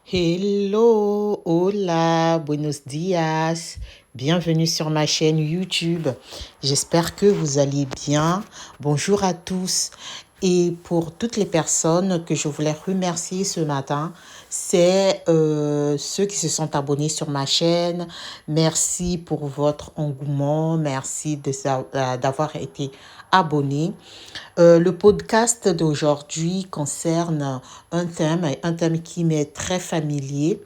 Hello, hola, buenos dias. Bienvenue sur ma chaîne YouTube. J'espère que vous allez bien. Bonjour à tous. Et pour toutes les personnes que je voulais remercier ce matin, c'est ceux qui se sont abonnés sur ma chaîne. Merci pour votre engouement. Merci d'avoir été abonné. Le podcast d'aujourd'hui concerne un thème qui m'est très familier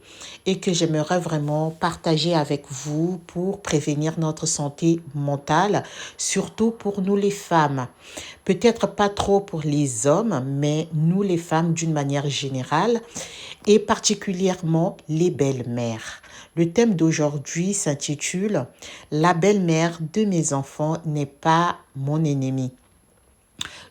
et que j'aimerais vraiment partager avec vous pour prévenir notre santé mentale, surtout pour nous les femmes. Peut-être pas trop pour les hommes, mais nous les femmes d'une manière générale et particulièrement les belles-mères. Le thème d'aujourd'hui s'intitule La belle-mère de mes enfants n'est pas mon ennemi.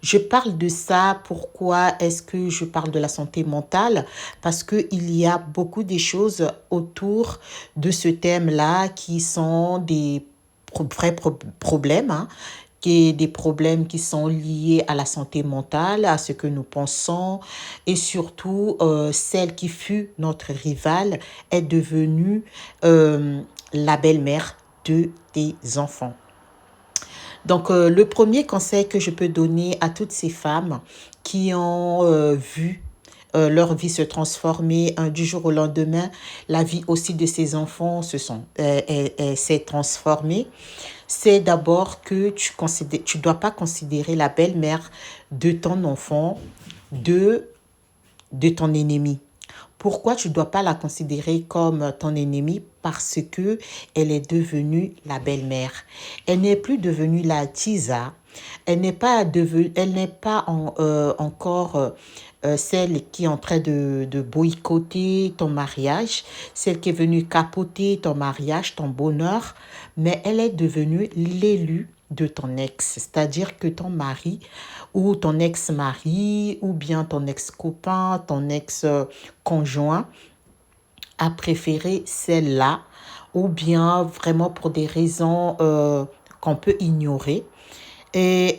Je parle de ça, pourquoi est-ce que je parle de la santé mentale? Parce qu'il y a beaucoup de choses autour de ce thème-là qui sont des problèmes, hein, des problèmes qui sont liés à la santé mentale, à ce que nous pensons, et surtout celle qui fut notre rivale est devenue la belle-mère de tes enfants. Donc, le premier conseil que je peux donner à toutes ces femmes qui ont vu leur vie se transformer du jour au lendemain, la vie aussi de ces enfants s'est transformée, c'est d'abord que tu dois pas considérer la belle-mère de ton enfant de, de ton ennemi. Pourquoi tu ne dois pas la considérer comme ton ennemi? Parce que elle est devenue la belle-mère. Elle n'est plus devenue la tisa. Elle n'est pas encore celle qui est en train de boycotter ton mariage, celle qui est venue capoter ton mariage, ton bonheur, mais elle est devenue l'élu de ton ex, c'est-à-dire que ton mari ou ton ex-mari ou bien ton ex-copain, ton ex-conjoint a préféré celle-là ou bien vraiment pour des raisons qu'on peut ignorer. Et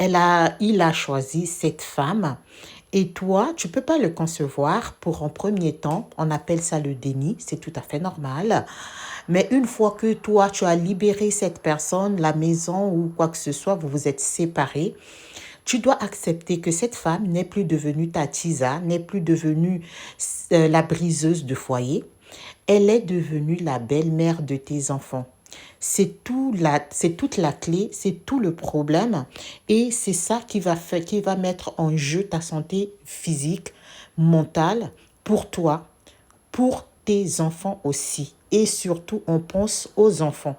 il a choisi cette femme. Et toi, tu peux pas le concevoir pour un premier temps. On appelle ça le déni. C'est tout à fait normal. Mais une fois que toi, tu as libéré cette personne, la maison ou quoi que ce soit, vous vous êtes séparés, tu dois accepter que cette femme n'est plus devenue ta tisa, n'est plus devenue la briseuse de foyer. Elle est devenue la belle-mère de tes enfants. C'est toute la clé, c'est tout le problème et c'est ça qui va mettre en jeu ta santé physique, mentale pour toi, pour tes enfants aussi. Et surtout, on pense aux enfants.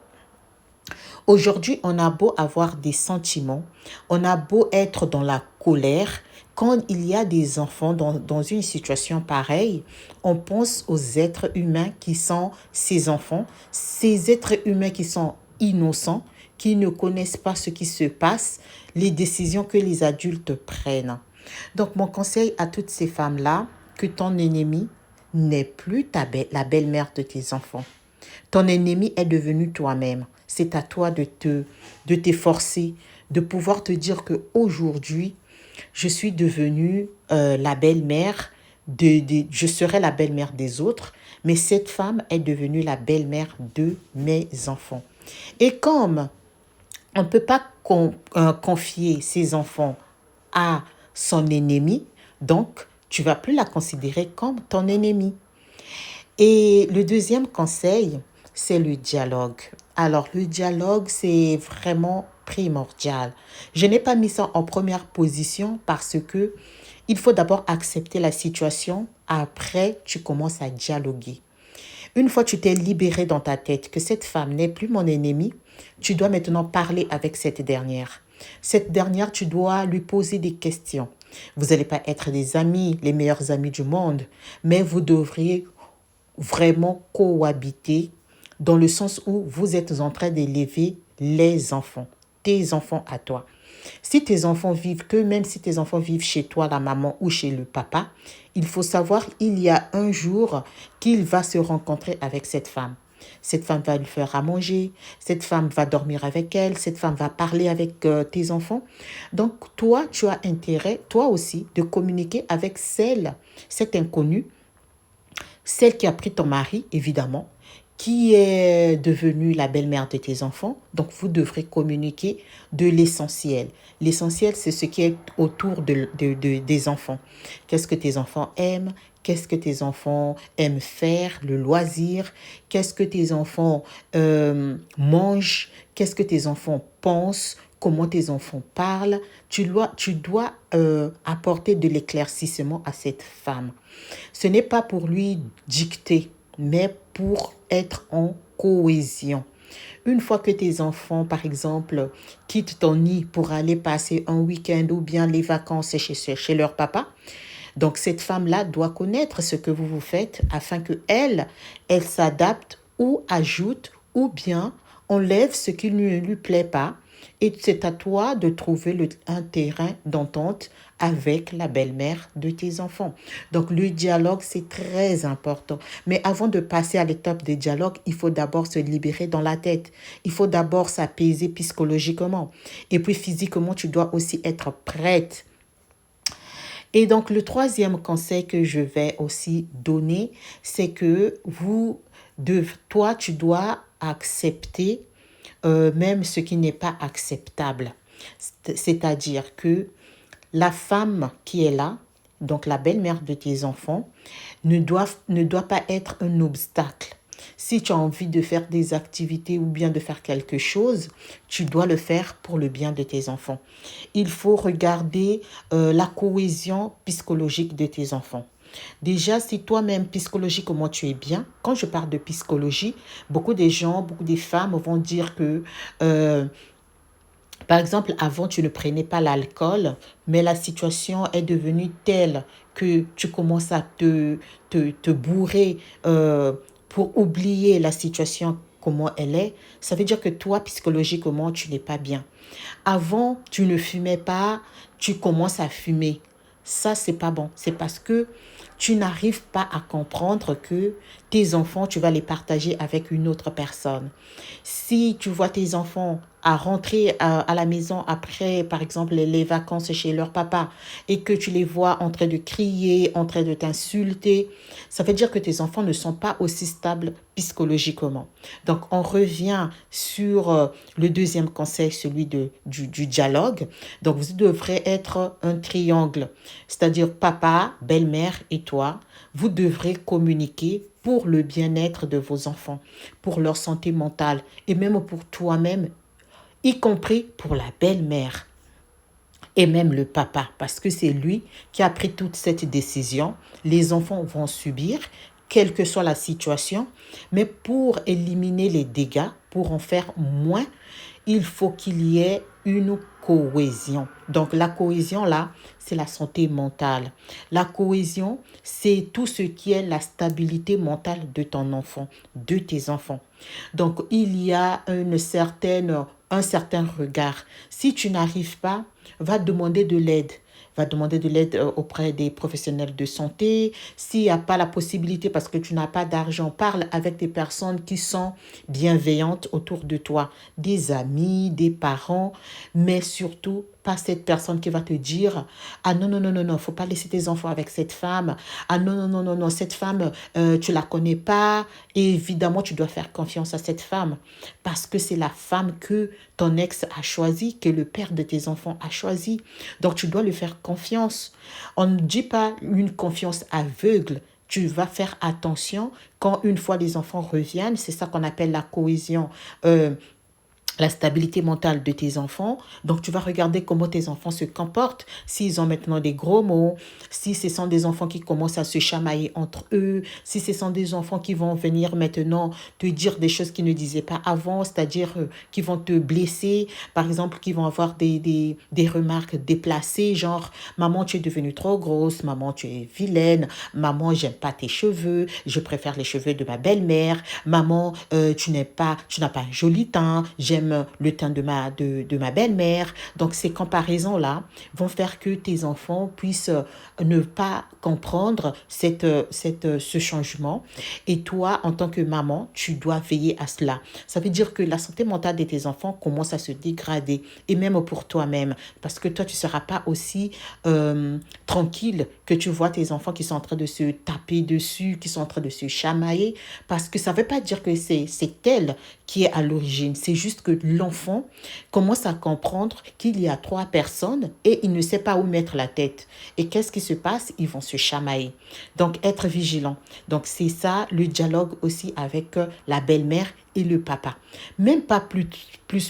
Aujourd'hui, on a beau avoir des sentiments, on a beau être dans la colère, quand il y a des enfants dans une situation pareille, on pense aux êtres humains qui sont ces enfants, ces êtres humains qui sont innocents, qui ne connaissent pas ce qui se passe, les décisions que les adultes prennent. Donc, mon conseil à toutes ces femmes-là, que ton ennemi n'est plus la belle-mère de tes enfants. Ton ennemi est devenu toi-même. C'est à toi de t'efforcer, de pouvoir te dire que aujourd'hui, je suis devenue la belle-mère je serai la belle-mère des autres, mais cette femme est devenue la belle-mère de mes enfants. Et comme on ne peut pas confier ses enfants à son ennemi, donc tu vas plus la considérer comme ton ennemi. Et le deuxième conseil, c'est le dialogue. Alors, le dialogue, c'est vraiment primordial. Je n'ai pas mis ça en première position parce que il faut d'abord accepter la situation. Après, tu commences à dialoguer. Une fois que tu t'es libéré dans ta tête que cette femme n'est plus mon ennemi, tu dois maintenant parler avec cette dernière. Cette dernière, tu dois lui poser des questions. Vous n'allez pas être des amis, les meilleurs amis du monde, mais vous devriez vraiment cohabiter dans le sens où vous êtes en train d'élever les enfants, tes enfants à toi. Si tes enfants vivent que, même si tes enfants vivent chez toi, la maman ou chez le papa, il faut savoir il y a un jour qu'il va se rencontrer avec cette femme. Cette femme va lui faire à manger, cette femme va dormir avec elle, cette femme va parler avec tes enfants. Donc, toi, tu as intérêt, toi aussi, de communiquer avec cette inconnue, celle qui a pris ton mari, évidemment, qui est devenue la belle-mère de tes enfants. Donc, vous devrez communiquer de l'essentiel. L'essentiel, c'est ce qui est autour des enfants. Qu'est-ce que tes enfants aiment? Qu'est-ce que tes enfants aiment faire? Le loisir? Qu'est-ce que tes enfants mangent? Qu'est-ce que tes enfants pensent? Comment tes enfants parlent? Tu dois apporter de l'éclaircissement à cette femme. Ce n'est pas pour lui dicter, mais pour être en cohésion. Une fois que tes enfants, par exemple, quittent ton nid pour aller passer un week-end ou bien les vacances chez leur papa, donc cette femme-là doit connaître ce que vous faites afin que elle s'adapte ou ajoute ou bien enlève ce qui ne lui plaît pas. Et c'est à toi de trouver un terrain d'entente avec la belle-mère de tes enfants. Donc le dialogue, c'est très important. Mais avant de passer à l'étape des dialogues, il faut d'abord se libérer dans la tête. Il faut d'abord s'apaiser psychologiquement. Et puis physiquement, tu dois aussi être prête. Et donc, le troisième conseil que je vais aussi donner, c'est que toi, tu dois accepter même ce qui n'est pas acceptable. C'est-à-dire que la femme qui est là, donc la belle-mère de tes enfants, ne doit pas être un obstacle. Si tu as envie de faire des activités ou bien de faire quelque chose, tu dois le faire pour le bien de tes enfants. Il faut regarder la cohésion psychologique de tes enfants. Déjà, si toi-même, psychologiquement, tu es bien, quand je parle de psychologie, beaucoup des gens, beaucoup des femmes vont dire que, par exemple, avant, tu ne prenais pas l'alcool, mais la situation est devenue telle que tu commences à te bourrer pour oublier la situation comment elle est. Ça veut dire que toi, psychologiquement, tu n'es pas bien. Avant, tu ne fumais pas, tu commences à fumer. Ça, c'est pas bon. C'est parce que tu n'arrives pas à comprendre que tes enfants, tu vas les partager avec une autre personne. Si tu vois tes enfants à rentrer à la maison après, par exemple, les vacances chez leur papa et que tu les vois en train de crier, en train de t'insulter, ça veut dire que tes enfants ne sont pas aussi stables psychologiquement. Donc, on revient sur le deuxième conseil, celui du dialogue. Donc, vous devrez être un triangle, c'est-à-dire papa, belle-mère et toi. Vous devrez communiquer pour le bien-être de vos enfants, pour leur santé mentale et même pour toi-même, y compris pour la belle-mère et même le papa, parce que c'est lui qui a pris toute cette décision. Les enfants vont subir, quelle que soit la situation, mais pour éliminer les dégâts, pour en faire moins, il faut qu'il y ait une cohésion. Donc la cohésion là, c'est la santé mentale. La cohésion, c'est tout ce qui est la stabilité mentale de ton enfant, de tes enfants. Donc il y a un certain regard. Si tu n'arrives pas, va demander de l'aide. Va demander de l'aide auprès des professionnels de santé. S'il n'y a pas la possibilité parce que tu n'as pas d'argent, parle avec des personnes qui sont bienveillantes autour de toi, des amis, des parents, mais surtout pas cette personne qui va te dire ah non non non non non, faut pas laisser tes enfants avec cette femme. Ah non non non non non, cette femme tu la connais pas. Et évidemment, tu dois faire confiance à cette femme parce que c'est la femme que ton ex a choisie, que le père de tes enfants a choisi. Donc tu dois lui faire confiance. On ne dit pas une confiance aveugle. Tu vas faire attention quand une fois les enfants reviennent, c'est ça qu'on appelle la cohésion, la stabilité mentale de tes enfants. Donc, tu vas regarder comment tes enfants se comportent. S'ils ont maintenant des gros mots, si ce sont des enfants qui commencent à se chamailler entre eux, si ce sont des enfants qui vont venir maintenant te dire des choses qu'ils ne disaient pas avant, c'est-à-dire qui vont te blesser, par exemple, qui vont avoir des remarques déplacées, genre « Maman, tu es devenue trop grosse. Maman, tu es vilaine. Maman, j'aime pas tes cheveux. Je préfère les cheveux de ma belle-mère. Maman, tu n'as pas un joli teint. J'aime j'aime le teint de ma belle-mère. Donc, ces comparaisons-là vont faire que tes enfants puissent ne pas comprendre ce changement. Et toi, en tant que maman, tu dois veiller à cela. Ça veut dire que la santé mentale de tes enfants commence à se dégrader. Et même pour toi-même. Parce que toi, tu ne seras pas aussi tranquille que tu vois tes enfants qui sont en train de se taper dessus, qui sont en train de se chamailler. Parce que ça ne veut pas dire que c'est elle qui est à l'origine. C'est juste que l'enfant commence à comprendre qu'il y a trois personnes et il ne sait pas où mettre la tête. Et qu'est-ce qui se passe? Ils vont se chamailler. Donc, être vigilant. Donc, c'est ça le dialogue aussi avec la belle-mère et le papa. Même pas plus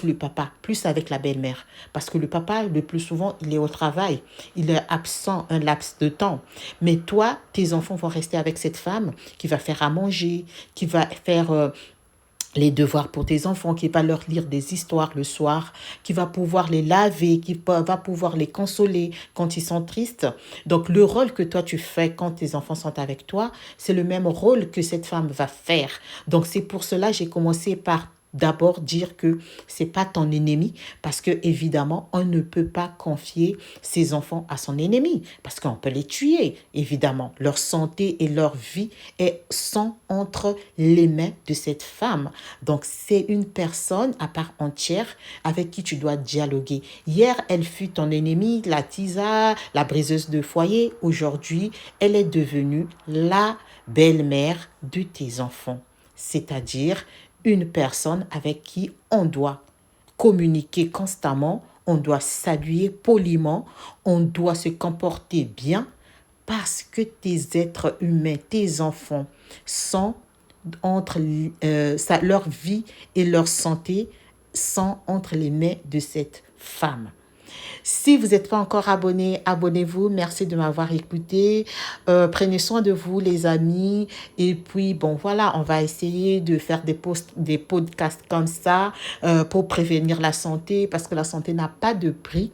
le papa, plus avec la belle-mère. Parce que le papa, le plus souvent, il est au travail. Il est absent un laps de temps. Mais toi, tes enfants vont rester avec cette femme qui va faire à manger, qui va faire les devoirs pour tes enfants, qui va leur lire des histoires le soir, qui va pouvoir les laver, qui va pouvoir les consoler quand ils sont tristes. Donc, le rôle que toi, tu fais quand tes enfants sont avec toi, c'est le même rôle que cette femme va faire. Donc, c'est pour cela que j'ai commencé par d'abord dire que c'est pas ton ennemi parce que évidemment on ne peut pas confier ses enfants à son ennemi parce qu'on peut les tuer évidemment. Leur santé et leur vie sont entre les mains de cette femme. Donc c'est une personne à part entière avec qui tu dois dialoguer. Hier elle fut ton ennemi, la tisa, la briseuse de foyer. Aujourd'hui elle est devenue la belle-mère de tes enfants. C'est-à-dire une personne avec qui on doit communiquer constamment, on doit saluer poliment, on doit se comporter bien parce que tes êtres humains, tes enfants sont entre leur vie et leur santé sont entre les mains de cette femme. Si vous n'êtes pas encore abonné, abonnez-vous. Merci de m'avoir écouté. Prenez soin de vous, les amis. Et puis, bon, voilà, on va essayer de faire des podcasts comme ça pour prévenir la santé parce que la santé n'a pas de prix.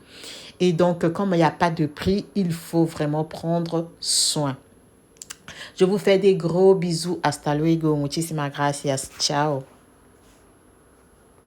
Et donc, comme il n'y a pas de prix, il faut vraiment prendre soin. Je vous fais des gros bisous. Hasta luego. Muchísimas gracias. Ciao.